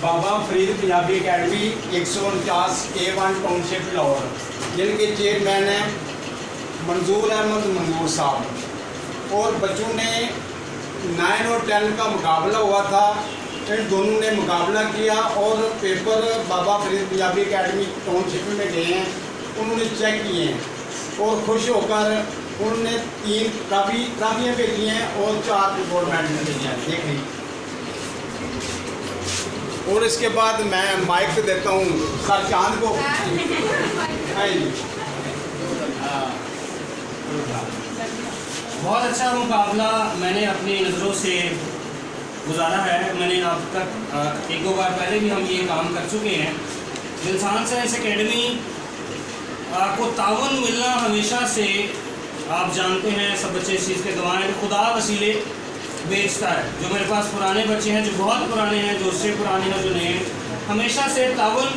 बाबा Farid Punjabi academy 149 A1 township Lahore, जिनके chairman हैं मंजूर अहमद मंजूर साहब। और बच्चों ने 9 और 10 का मुकाबला हुआ था, इन दोनों ने मुकाबला किया और पेपर बाबा फरीद पंजाबी अकेडमी टाउनशिप में गए हैं, उन्होंने चेक किए हैं और खुश होकर उन्होंने 3 ट्राफियाँ भेजी हैं और 4 गोल्ड मेडल भेजे हैं। देख लीजिए। और इसके बाद मैं माइक देता हूँ सर चांद को। बहुत अच्छा मुकाबला मैंने अपनी नज़रों से गुजारा है। मैंने अब तक 1-2 बार पहले भी हम ये काम कर चुके हैं। दिलसान साइंस एकेडमी को तावन मिलना हमेशा से, आप जानते हैं, सब बच्चे इस चीज़ के गवाह हैं, खुदा वसीले बेचता है। जो मेरे पास पुराने बच्चे हैं, जो बहुत पुराने हैं, जो उससे पुराने हैं, जो नए हैं, हमेशा से तावन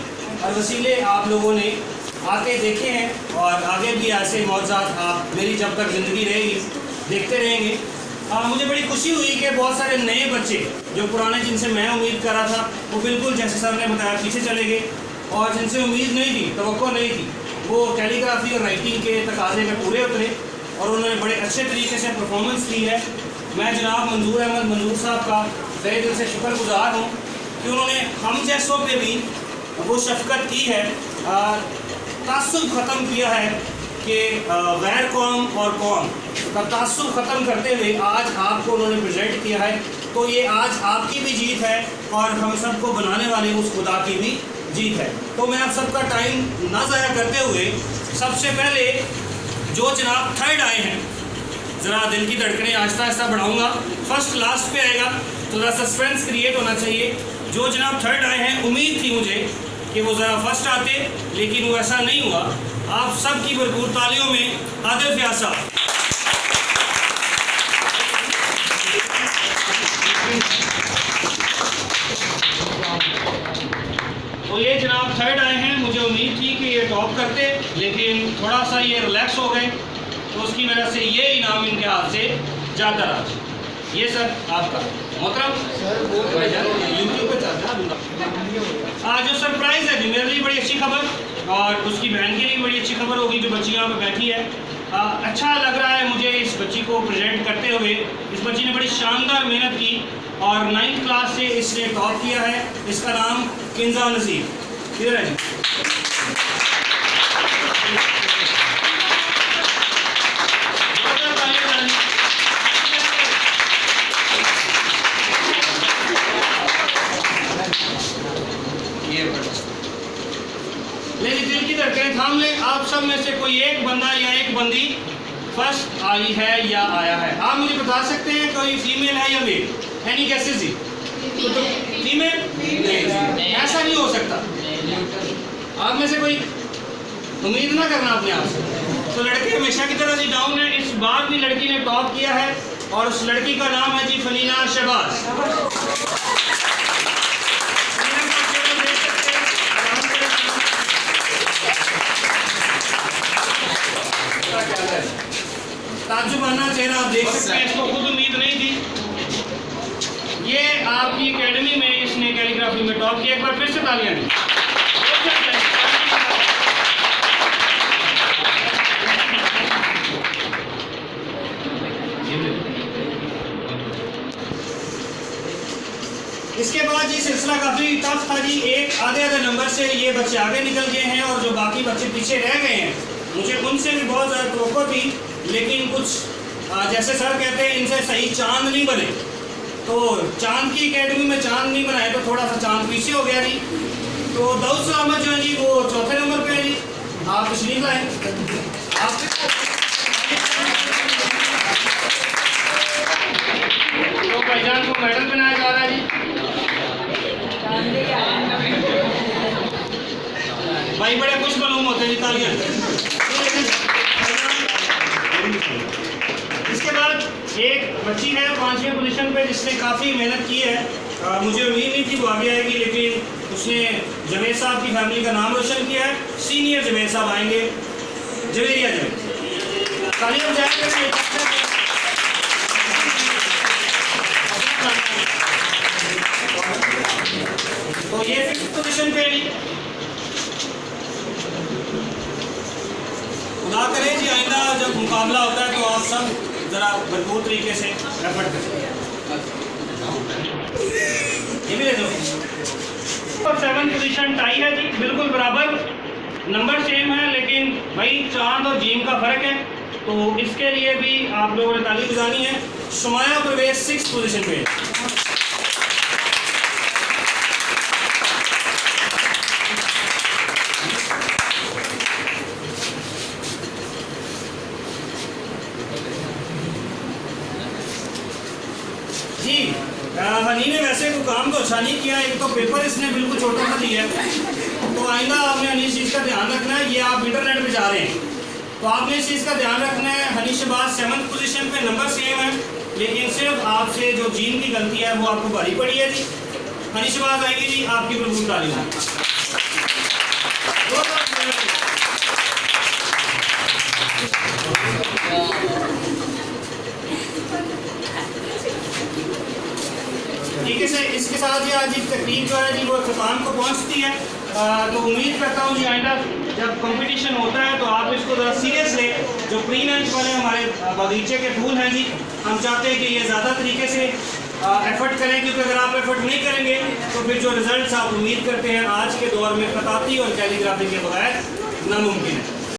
और वसीले आप लोगों ने आके देखे हैं और आगे भी ऐसे मौज़ात आप मेरी जब तक ज़िंदगी रहेगी देखते रहेंगे। मुझे बड़ी खुशी हुई कि बहुत सारे नए बच्चे जो पुराने जिनसे मैं उम्मीद कर रहा था वो बिल्कुल जैसे सर ने बताया पीछे चले गए, और जिनसे उम्मीद नहीं थी, तवक्को नहीं थी, वो कैलीग्राफी और राइटिंग के तकाजे में पूरे उतरे और उन्होंने बड़े अच्छे तरीके से परफॉर्मेंस दी है। मैं जनाब मंजूर अहमद मंजूर साहब का तहे दिल से शुक्रगुजार हूँ कि उन्होंने हम जैसों पे भी वो शफकत की है, तासुब ख़त्म किया है कि गैर कौम और कौम का तासुब ख़त्म करते हुए आज आपको उन्होंने प्रेजेंट किया है। तो ये आज आपकी भी जीत है और हम सबको बनाने वाले उस खुदा की भी जीत है। तो मैं आप सबका टाइम ना ज़ाया करते हुए सबसे पहले जो जनाब थर्ड आए हैं, ज़रा दिल की धड़कनें आहिस्ता आहिस्ता बढ़ाऊँगा। फर्स्ट लास्ट पे आएगा तो ज़रा सस्पेंस क्रिएट होना चाहिए। जो जनाब थर्ड आए हैं, उम्मीद थी मुझे कि वो ज़रा फर्स्ट आते, लेकिन वो ऐसा नहीं हुआ। आप सब की भरपूर तालियों में आदिल फयाज साहब। तो ये जनाब थर्ड आए हैं। मुझे उम्मीद थी कि ये टॉप करते, लेकिन थोड़ा सा ये रिलैक्स हो गए, तो उसकी वजह से ये इनाम इनके हाथ से जाता रहा। ये सर आपका मोहतरम यूट्यूब पे चलता है। जो सरप्राइज़ है जी, मेरे लिए बड़ी अच्छी खबर और उसकी बहन के लिए बड़ी अच्छी खबर होगी जो बच्ची यहाँ पे बैठी है। अच्छा लग रहा है मुझे इस बच्ची को प्रेजेंट करते हुए। इस बच्ची ने बड़ी शानदार मेहनत की और 9th क्लास से इसने टॉप किया है। इसका नाम किंजा नज़ीर। किधर है जी? लेकिन दिल की धड़कनें थाम लें। आप सब में से कोई एक बंदा या एक बंदी फर्स्ट आई है या आया है? आप मुझे बता सकते हैं कोई फीमेल है या मेल? एनी गेसेस जी? फीमेल? नहीं, ऐसा नहीं हो सकता। आप में से कोई उम्मीद ना करना अपने आप से। तो लड़के हमेशा की तरह जी डाउन है। इस बार भी लड़की ने टॉप किया है और उस लड़की का नाम है जी फनीना शहबाज। ताजुबाना चेहरा आप देख सकते हैं, इसको खुद उम्मीद नहीं थी। ये आपकी एकेडमी में इसने कैलीग्राफी में टॉप किया। एक बार फिर से तालियां दी। इसके बाद जी सिलसिला काफ़ी टफ था जी। एक आधे नंबर से ये बच्चे आगे निकल गए हैं और जो बाकी बच्चे पीछे रह गए हैं, मुझे उनसे भी बहुत ज़्यादा तवक्को थी, लेकिन कुछ जैसे सर कहते हैं इनसे सही चांद नहीं बने। तो चांद की एकेडमी में चांद नहीं बनाए तो थोड़ा सा चांद पीछे हो गया जी। तो दाऊद सलामत जो है जी वो चौथे नंबर पे है जी। आप तशरीफ लाएँ। तो भाईजान को मेडल बनाया जा रहा है जी। भाई बड़े खुश मालूम होते हैं जी, तालियां। इसके बाद एक बच्ची है 5वीं पोजीशन पे जिसने काफ़ी मेहनत की है। मुझे उम्मीद नहीं थी वो आगे आएगी, लेकिन उसने जवेद साहब की फैमिली का नाम रोशन किया है। सीनियर जवेद साहब आएंगे, जवेरिया जवेद। तालियां बजाएंगे। तो ये 5th पोजीशन पे है। खुदा करे जी आइंदा जब मुकाबला होता है तो आप सब ज़रा भरपूर तरीके से एफर्ट करें। ये भी दे दो। और 7th पोजीशन टाई है जी, बिल्कुल बराबर, नंबर सेम है, लेकिन भाई चांद और जीम का फ़र्क है, तो इसके लिए भी आप लोगों ने ताली बजानी है। सुमाया परवेज 6th पोजीशन पे है। जी हनी ने वैसे कोई काम तो अच्छा नहीं किया, एक तो पेपर इसने बिल्कुल छोटा सा दिया है, तो आइंदा आपने हनी इस चीज़ का ध्यान रखना है। ये आप इंटरनेट पे जा रहे हैं तो आपने इस चीज़ का ध्यान रखना है। हनी शहबाज 7th पोजीशन पे, नंबर सेम है, लेकिन सिर्फ आपसे जो जीन की गलती है वो आपको भारी पड़ी है जी। हनी शहबाज आएगी जी, आपकी भरपूर तालीम है। ठीक है सर, इसके साथ ही आज की तकरीब जो है जी वो ख़त्म को पहुंचती है। तो उम्मीद करता हूँ जी आइंदा जब कंपटीशन होता है तो आप इसको ज़रा सीरियस लें। जो प्री लंच वाले हमारे बगीचे के फूल हैं जी, हम चाहते हैं कि ये ज़्यादा तरीके से एफर्ट करें, क्योंकि अगर आप एफर्ट नहीं करेंगे तो फिर जो रिजल्ट्स आप उम्मीद करते हैं आज के दौर में खताती और कैलीग्राफी के बगैर नामुमकिन है।